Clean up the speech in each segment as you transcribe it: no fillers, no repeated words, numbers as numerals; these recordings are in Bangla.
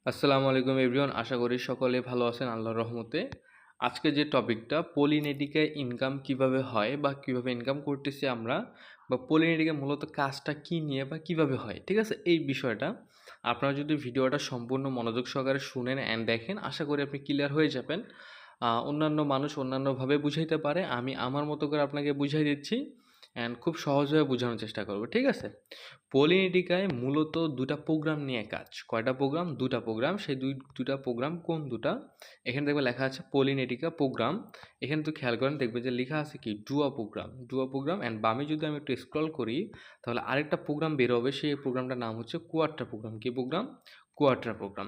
আসসালামু আলাইকুম এভরিওয়ান, আশা করি সকলে ভালো আছেন আল্লাহর রহমতে। আজকে যে টপিকটা পলিনেটিকায় ইনকাম কিভাবে হয় বা কিভাবে ইনকাম করতেছি আমরা, বা পলিনেটিকা মূলত কাজটা কি নিয়ে বা কিভাবে হয়, ঠিক আছে, এই বিষয়টা আপনারা যদি ভিডিওটা সম্পূর্ণ মনোযোগ সহকারে শুনেন অ্যান্ড দেখেন, আশা করি আপনি ক্লিয়ার হয়ে যাবেন। অন্যান্য মানুষ অন্যান্যভাবে বুঝাইতে পারে, আমি আমার মতো করে আপনাকে বুঝাই দিচ্ছি অ্যান্ড খুব সহজভাবে বোঝানোর চেষ্টা করব, ঠিক আছে। পলিনেটিকায় মূলত দুটা প্রোগ্রাম নিয়ে কাজ। কয়টা প্রোগ্রাম? দুটা প্রোগ্রাম। সেই দুটা প্রোগ্রাম কোন দুটা? এখানে দেখবে লেখা আছে পলিনেটিকা প্রোগ্রাম। এখানে তো খেয়াল করেন, দেখবে যে লেখা আছে কি ডুয়া প্রোগ্রাম অ্যান্ড বামে যদি আমি একটু স্ক্রল করি তাহলে আরেকটা প্রোগ্রাম বের হবে। সেই প্রোগ্রামটার নাম হচ্ছে কোয়াট্রা প্রোগ্রাম। কি প্রোগ্রাম? কোয়াট্রা প্রোগ্রাম।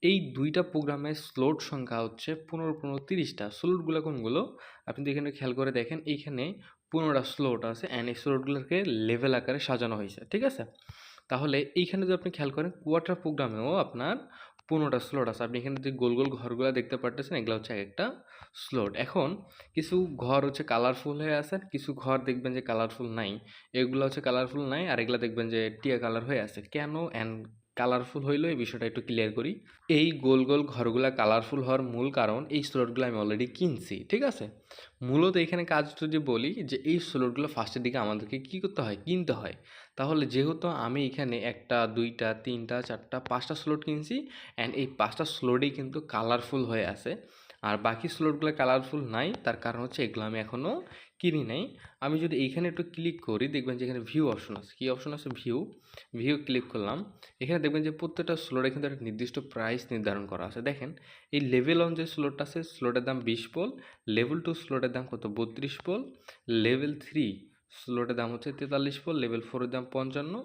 এই দুইটা প্রোগ্রামের স্লট সংখ্যা হচ্ছে 15-15-30টা। স্লটগুলো কোনগুলো? আপনি যদি এখানে খেয়াল করে দেখেন, এইখানে 15টা স্লট আছে অ্যান্ড এই স্লটগুলোকে লেভেল আকারে সাজানো হয়েছে, ঠিক আছে। তাহলে এইখানে যদি আপনি খেয়াল করেন, কোয়ার্টার প্রোগ্রামেও আপনার 15টা স্লট আছে। আপনি এখানে যে গোল গোল ঘরগুলো দেখতে পারতেছেন, এগুলো হচ্ছে এক একটা স্লট। এখন কিছু ঘর হচ্ছে কালারফুল হয়ে আছে, কিছু ঘর দেখবেন যে কালারফুল নাই। এগুলো হচ্ছে কালারফুল নাই আর এগুলো দেখবেন যে টিয়া কালার হয়ে আছে। কেন অ্যান্ড কালারফুল হইলো, এই বিষয়টা একটু ক্লিয়ার করি। এই গোল গোল ঘরগুলা কালারফুল হওয়ার মূল কারণ, এই স্লটগুলো আমি অলরেডি কিনছি, ঠিক আছে। মূলত এখানে কাজ যদি বলি যে এই স্লটগুলো ফার্স্টের দিকে আমাদেরকে কী করতে হয়? কিনতে হয়। তাহলে যেহেতু আমি এখানে 1টা 2টা 3টা 4টা 5টা স্লট কিনছি অ্যান্ড এই 5টা স্লটই কিন্তু কালারফুল হয়ে আছে, আর বাকি স্লটগুলো কালারফুল নাই, তার কারণ হচ্ছে এগুলো আমি এখনও কিনি নাই। আমি যদি এইখানে একটু ক্লিক করি, দেখবেন যে এখানে ভিউ অপশন আছে। কী অপশন আছে? ভিউ ক্লিক করলাম। এখানে দেখবেন যে প্রত্যেকটা স্লটে কিন্তু একটা নির্দিষ্ট প্রাইস নির্ধারণ করা আছে। দেখেন, এই লেভেল অন যে স্লটটা আছে, স্লটের দাম 20 পোল। লেভেল 2 স্লটের দাম কত? 32 পোল। লেভেল 3 স্লটের দাম হচ্ছে 43 পোল। লেভেল 4 এর দাম 55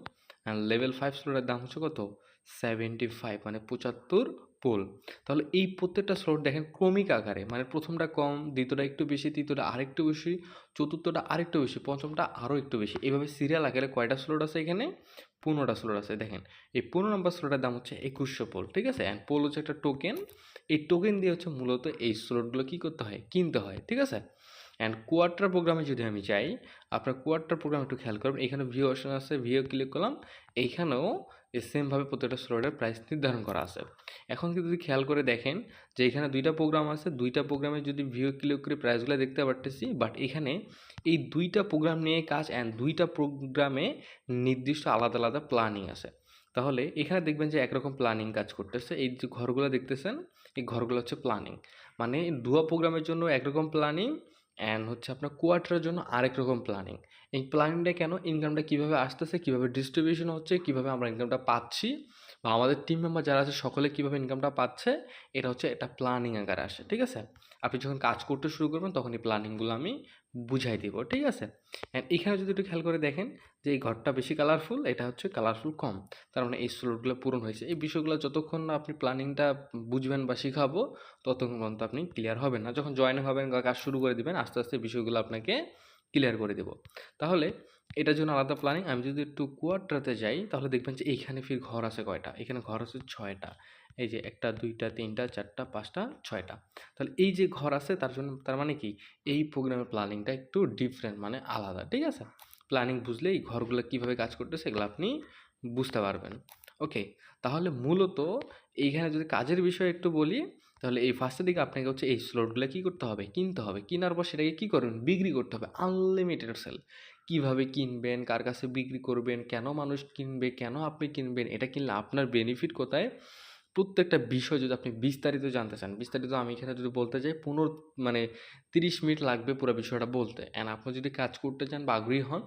অ্যান্ড লেভেল 5 স্লটের দাম হচ্ছে কত? 75, মানে 75 পোল। তাহলে এই প্রত্যেকটা স্লট দেখেন ক্রমিক আকারে, মানে প্রথমটা কম, দ্বিতীয়টা একটু বেশি, তৃতীয়টা আরেকটু বেশি, চতুর্থটা আরেকটু বেশি, পঞ্চমটা আরও একটু বেশি। এইভাবে সিরিয়াল আকারে কয়টা স্লট আছে এখানে? 15টা স্লট আছে। দেখেন, এই 15 নম্বর স্লটের দাম হচ্ছে 2100 পোল, ঠিক আছে। অ্যান্ড পোল হচ্ছে একটা টোকেন। এই টোকেন দিয়ে হচ্ছে মূলত এই স্লটগুলো কী করতে হয়? কিনতে হয়, ঠিক আছে। অ্যান্ড কোয়ার্টার প্রোগ্রামে যদি আমি যাই, আপনার কোয়ার্টার প্রোগ্রাম একটু খেয়াল করবেন, এখানে ভিউ অপশন আছে, ভিউ ক্লিক করলাম। এইখানেও সেমভাবে প্রত্যেকটা স্লটের প্রাইস নির্ধারণ করা আছে। এখন কিন্তু যদি খেয়াল করে দেখেন যে এখানে দুইটা প্রোগ্রাম আছে, দুইটা প্রোগ্রামে যদি ভিউ ক্লিক করে প্রাইসগুলো দেখতে পারতেছি, বাট এখানে এই দুইটা প্রোগ্রাম নিয়ে কাজ অ্যান্ড দুইটা প্রোগ্রামে নির্দিষ্ট আলাদা আলাদা প্ল্যানিং আছে। তাহলে এখানে দেখবেন যে একরকম প্ল্যানিং কাজ করতেছে। এই যে ঘরগুলো দেখতেছেন, এই ঘরগুলো হচ্ছে প্ল্যানিং, মানে ডুয়া প্রোগ্রামের জন্য একরকম প্ল্যানিং অ্যান্ড হচ্ছে আপনার কোয়ার্টারের জন্য আরেক রকম প্ল্যানিং। এই প্ল্যানিংটা কেন? ইনকামটা কীভাবে আসতেছে, কীভাবে ডিস্ট্রিবিউশন হচ্ছে, কীভাবে আমরা ইনকামটা পাচ্ছি, বা আমাদের টিম মেম্বার যারা আছে সকলে কীভাবে ইনকামটা পাচ্ছে, এটা হচ্ছে একটা প্ল্যানিং আকারে আসে, ঠিক আছে। আপনি যখন কাজ করতে শুরু করবেন তখন এই প্ল্যানিংগুলো আমি বুঝাই দিব, ঠিক আছে। অ্যান্ড এখানে যদি একটু খেয়াল করে দেখেন যে এই ঘরটা বেশি কালারফুল, এটা হচ্ছে কালারফুল কম, তার মানে এই স্লটগুলো পূরণ হয়েছে। এই বিষয়গুলো যতক্ষণ না আপনি প্ল্যানিংটা বুঝবেন বা শিখাবো, ততক্ষণ পর্যন্ত আপনি ক্লিয়ার হবেন না। যখন জয়েন হবেন বা কাজ শুরু করে দিবেন, আস্তে আস্তে বিষয়গুলো আপনাকে ক্লিয়ার করে দেব। তাহলে এটার জন্য আলাদা প্ল্যানিং। আমি যদি একটু কোয়ার্টারতে যাই তাহলে দেখবেন যে এইখানে ফির ঘর আছে কয়টা? এখানে ঘর আছে 6টা। এই যে 1টা 2টা 3টা 4টা 5টা 6টা। তাহলে এই যে ঘর আছে তার মানে কি? এই প্রোগ্রামের প্ল্যানিংটা একটু ডিফারেন্ট, মানে আলাদা, ঠিক আছে। প্ল্যানিং বুঝলে এই ঘরগুলো কীভাবে কাজ করতেছে এগুলো আপনি বুঝতে পারবেন। ওকে, তাহলে মূলত এইখানে যদি কাজের বিষয়ে একটু বলি, তাহলে এই ফার্স্টের দিকে আপনাকে হচ্ছে এই স্লটগুলো কী করতে হবে? কিনতে হবে। কেনার পর সেটাকে কী করবেন? বিক্রি করতে হবে। Unlimited sale. কীভাবে কিনবেন? কার কাছে বিক্রি করবেন? কেন মানুষ কিনবে? কেন আপনি কিনবেন? এটা কিনলে আপনার বেনিফিট কোথায়? প্রত্যেকটা বিষয় যদি আপনি বিস্তারিত জানতে চান, বিস্তারিত আমি এখানে যদি বলতে যাই মানে 30 মিনিট লাগবে পুরো বিষয়টা বলতে। অ্যান্ড আপনি যদি কাজ করতে চান বা আগ্রহী হন,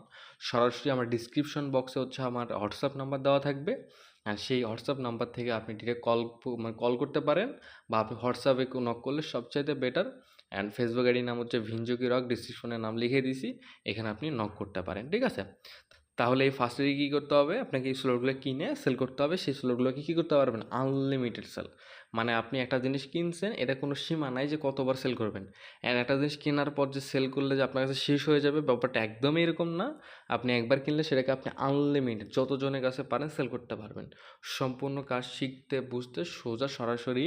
সরাসরি আমার ডিসক্রিপশন বক্সে হচ্ছে আমার হোয়াটসঅ্যাপ নাম্বার দেওয়া থাকবে। আর সেই হোয়াটসঅ্যাপ নাম্বার থেকে আপনি ডিরেক্ট মানে কল করতে পারেন, বা আপনি হোয়াটসঅ্যাপে নক করলে সবচাইতে বেটার। অ্যান্ড ফেসবুক আইডির নাম হচ্ছে ভিনজুকি রক, ডিসক্রিপশনে নাম লিখে দিছি, এখানে আপনি নক করতে পারেন, ঠিক আছে। তাহলে এই ফার্স্টে কী করতে হবে? আপনাকে এই স্লটগুলো কিনে সেল করতে হবে। সেই স্লটগুলোকে কী করতে পারবেন? Unlimited sale. মানে আপনি একটা জিনিস কিনছেন, এটা কোনো সীমা নাই যে কতবার সেল করবেন। অ্যান্ড একটা জিনিস কেনার পর যে সেল করলে যে আপনার কাছে শেষ হয়ে যাবে, ব্যাপারটা একদমই এরকম না। আপনি একবার কিনলে সেটাকে আপনি আনলিমিটেড যতজনের কাছে পারেন সেল করতে পারবেন। সম্পূর্ণ কাজ শিখতে বুঝতে সোজা সরাসরি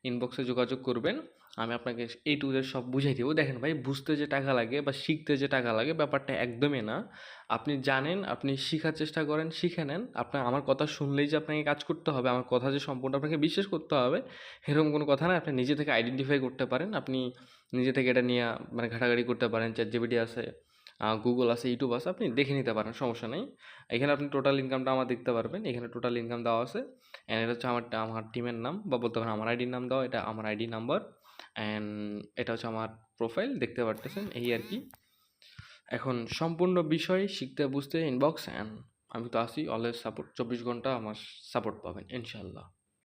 ইনবক্সে যোগাযোগ করবেন। আমি আপনাকে A to Z সব বুঝাই দিব। দেখেন ভাই, বুঝতে যে টাকা লাগে বা শিখতে যে টাকা লাগে ব্যাপারটা একদমই না। আপনি জানেন, আপনি শিখার চেষ্টা করেন, শিখে নেন। আপনার আমার কথা শুনলেই যে আপনাকে কাজ করতে হবে, আমার কথা যে সম্পূর্ণ আপনাকে বিশ্বাস করতে হবে, এরকম কোনো কথা না। আপনি নিজে থেকে আইডেন্টিফাই করতে পারেন। আপনি নিজে থেকে এটা নিয়ে মানে ঘাটাঘাটি করতে পারেন। ChatGPT আছে, Google আছে, YouTube আছে, আপনি দেখে নিতে পারেন, সমস্যা নেই। এখানে আপনি টোটাল ইনকামটা আমার দেখতে পারবেন। এখানে টোটাল ইনকাম দেওয়া আছে। অ্যান্ড এটা হচ্ছে আমার টিমের নাম, বা বলতে পারেন আমার আইডির নাম দেওয়া। এটা আমার আইডি নাম্বার, অ্যান্ড এটা হচ্ছে আমার প্রোফাইল, দেখতে পারতেছেন, এই আর কি। এখন সম্পূর্ণ বিষয় শিখতে বুঝতে ইনবক্স, অ্যান্ড আমি তো আছি অলওয়েজ সাপোর্ট, 24 ঘন্টা আমার সাপোর্ট পাবেন ইনশাল্লাহ।